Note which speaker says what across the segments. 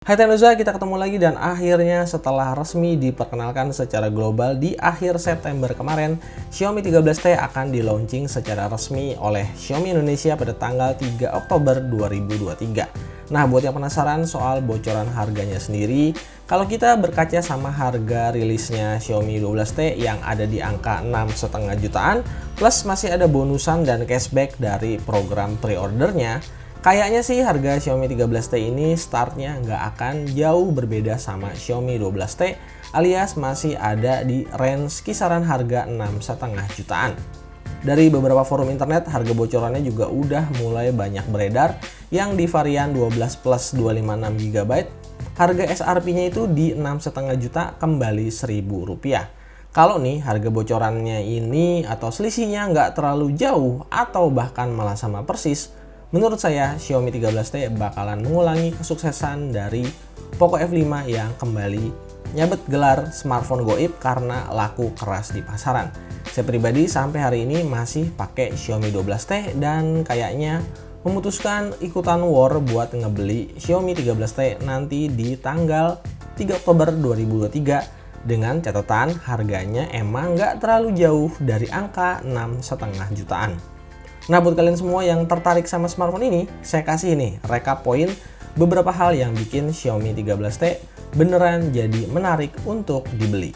Speaker 1: Hai Tenuza, kita ketemu lagi dan akhirnya setelah resmi diperkenalkan secara global di akhir September kemarin, Xiaomi 13T akan di-launching secara resmi oleh Xiaomi Indonesia pada tanggal 3 Oktober 2023. Nah, buat yang penasaran soal bocoran harganya sendiri, kalau kita berkaca sama harga rilisnya Xiaomi 12T yang ada di angka 6,5 jutaan, plus masih ada bonusan dan cashback dari program pre-ordernya, kayaknya sih harga Xiaomi 13T ini startnya nggak akan jauh berbeda sama Xiaomi 12T, alias masih ada di range kisaran harga 6,5 jutaan. Dari beberapa forum internet, harga bocorannya juga udah mulai banyak beredar, yang di varian 12 plus 256GB, harga SRP-nya itu di 6,5 juta kembali Rp1.000. Kalau nih harga bocorannya ini atau selisihnya nggak terlalu jauh atau bahkan malah sama persis, menurut saya, Xiaomi 13T bakalan mengulangi kesuksesan dari Poco F5 yang kembali nyabet gelar smartphone goib karena laku keras di pasaran. Saya pribadi sampai hari ini masih pakai Xiaomi 12T dan kayaknya memutuskan ikutan war buat ngebeli Xiaomi 13T nanti di tanggal 3 Oktober 2023 dengan catatan harganya emang nggak terlalu jauh dari angka 6,5 jutaan. Nah, buat kalian semua yang tertarik sama smartphone ini, saya kasih nih rekap poin beberapa hal yang bikin Xiaomi 13T beneran jadi menarik untuk dibeli.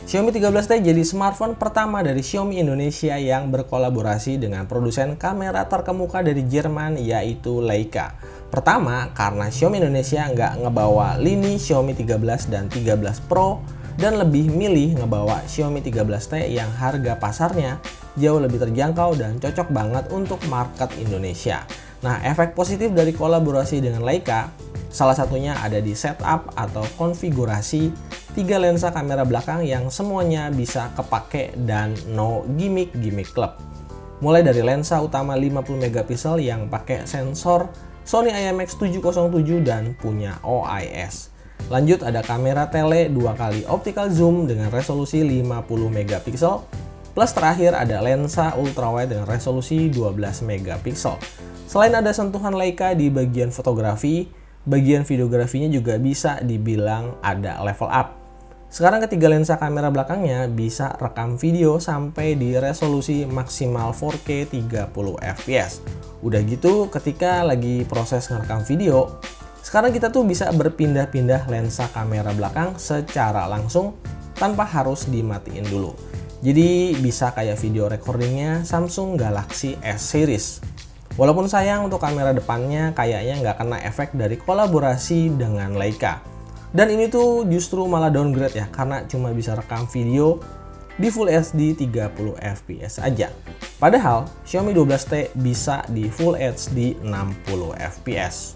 Speaker 1: Xiaomi 13T jadi smartphone pertama dari Xiaomi Indonesia yang berkolaborasi dengan produsen kamera terkemuka dari Jerman yaitu Leica. Pertama, karena Xiaomi Indonesia nggak ngebawa lini Xiaomi 13 dan 13 Pro, dan lebih milih ngebawa Xiaomi 13T yang harga pasarnya jauh lebih terjangkau dan cocok banget untuk market Indonesia. Nah, efek positif dari kolaborasi dengan Leica, salah satunya ada di setup atau konfigurasi 3 lensa kamera belakang yang semuanya bisa kepake dan no gimmick club. Mulai dari lensa utama 50MP yang pakai sensor Sony IMX707 dan punya OIS. Lanjut ada kamera tele 2 kali optical zoom dengan resolusi 50MP, plus terakhir ada lensa ultrawide dengan resolusi 12MP. Selain ada sentuhan Leica di bagian fotografi, bagian videografinya juga bisa dibilang ada level up. Sekarang ketiga lensa kamera belakangnya bisa rekam video sampai di resolusi maksimal 4K 30fps. Udah gitu ketika lagi proses ngerekam video, sekarang kita tuh bisa berpindah-pindah lensa kamera belakang secara langsung tanpa harus dimatiin dulu. Jadi bisa kayak video recordingnya Samsung Galaxy S series. Walaupun sayang untuk kamera depannya kayaknya nggak kena efek dari kolaborasi dengan Leica. Dan ini tuh justru malah downgrade ya, karena cuma bisa rekam video di Full HD 30fps aja. Padahal Xiaomi 12T bisa di Full HD 60fps.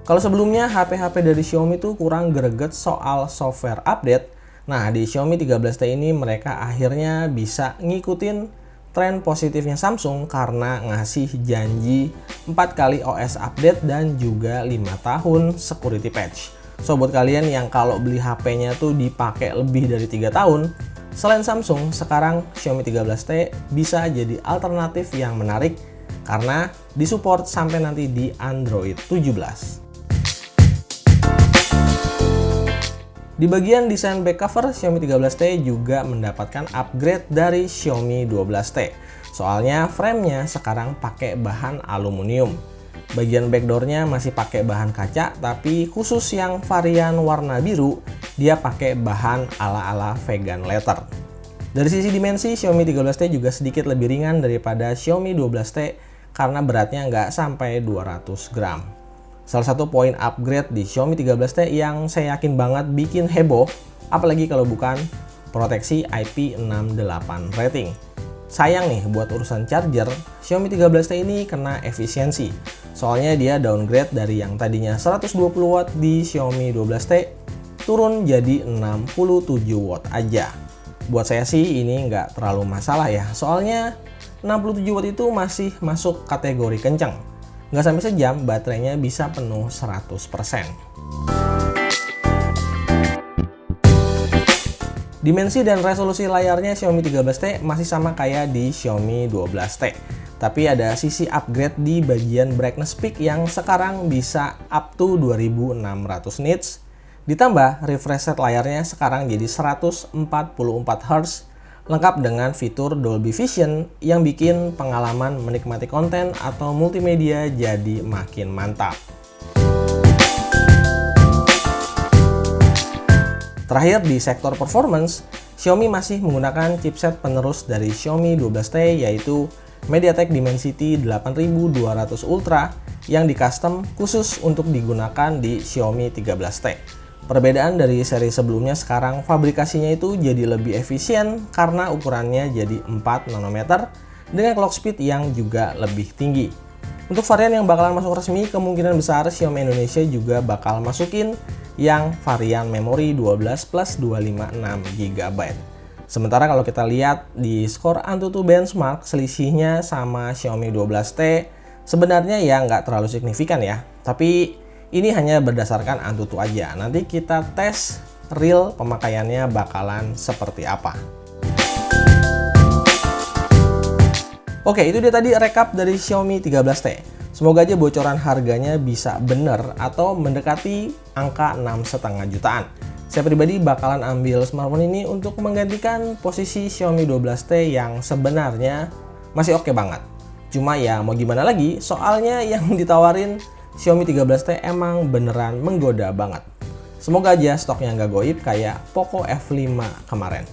Speaker 1: Kalau sebelumnya HP-HP dari Xiaomi tuh kurang greget soal software update, nah di Xiaomi 13T ini mereka akhirnya bisa ngikutin tren positifnya Samsung karena ngasih janji 4 kali OS update dan juga 5 tahun security patch. So buat kalian yang kalau beli HP-nya tuh dipakai lebih dari 3 tahun, selain Samsung, sekarang Xiaomi 13T bisa jadi alternatif yang menarik karena disupport sampai nanti di Android 17. Di bagian desain back cover, Xiaomi 13T juga mendapatkan upgrade dari Xiaomi 12T. Soalnya framenya sekarang pakai bahan aluminium. Bagian backdoornya masih pakai bahan kaca, tapi khusus yang varian warna biru, dia pakai bahan ala-ala vegan leather. Dari sisi dimensi, Xiaomi 13T juga sedikit lebih ringan daripada Xiaomi 12T karena beratnya nggak sampai 200 gram. Salah satu poin upgrade di Xiaomi 13T yang saya yakin banget bikin heboh, apalagi kalau bukan proteksi IP68 rating. Sayang nih buat urusan charger, Xiaomi 13T ini kena efisiensi. Soalnya dia downgrade dari yang tadinya 120 watt di Xiaomi 12T turun jadi 67 watt aja. Buat saya sih ini nggak terlalu masalah ya, soalnya 67 watt itu masih masuk kategori kencang. Nggak sampai sejam, baterainya bisa penuh 100%. Dimensi dan resolusi layarnya Xiaomi 13T masih sama kayak di Xiaomi 12T. Tapi ada sisi upgrade di bagian brightness peak yang sekarang bisa up to 2600 nits. Ditambah refresh rate layarnya sekarang jadi 144 Hz, lengkap dengan fitur Dolby Vision yang bikin pengalaman menikmati konten atau multimedia jadi makin mantap. Terakhir di sektor performance, Xiaomi masih menggunakan chipset penerus dari Xiaomi 12T yaitu MediaTek Dimensity 8200 Ultra yang di-custom khusus untuk digunakan di Xiaomi 13T. Perbedaan dari seri sebelumnya sekarang fabrikasinya itu jadi lebih efisien karena ukurannya jadi 4 nanometer dengan clock speed yang juga lebih tinggi. Untuk varian yang bakalan masuk resmi, kemungkinan besar Xiaomi Indonesia juga bakal masukin yang varian memori 12 plus 256 GB. Sementara kalau kita lihat di skor Antutu benchmark, selisihnya sama Xiaomi 12T sebenarnya ya nggak terlalu signifikan ya. Tapi ini hanya berdasarkan Antutu aja. Nanti kita tes real pemakaiannya bakalan seperti apa. Oke, itu dia tadi rekap dari Xiaomi 13T. Semoga aja bocoran harganya bisa bener atau mendekati angka 6,5 jutaan. Saya pribadi bakalan ambil smartphone ini untuk menggantikan posisi Xiaomi 12T yang sebenarnya masih oke banget. Cuma ya mau gimana lagi, soalnya yang ditawarin Xiaomi 13T emang beneran menggoda banget. Semoga aja stoknya nggak goib kayak Poco F5 kemarin.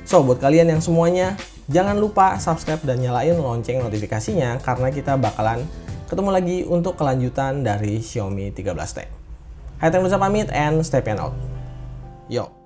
Speaker 1: So, buat kalian yang semuanya, jangan lupa subscribe dan nyalain lonceng notifikasinya karena kita bakalan ketemu lagi untuk kelanjutan dari Xiaomi 13T. Hai, Teng pamit and stay pen out. Yo.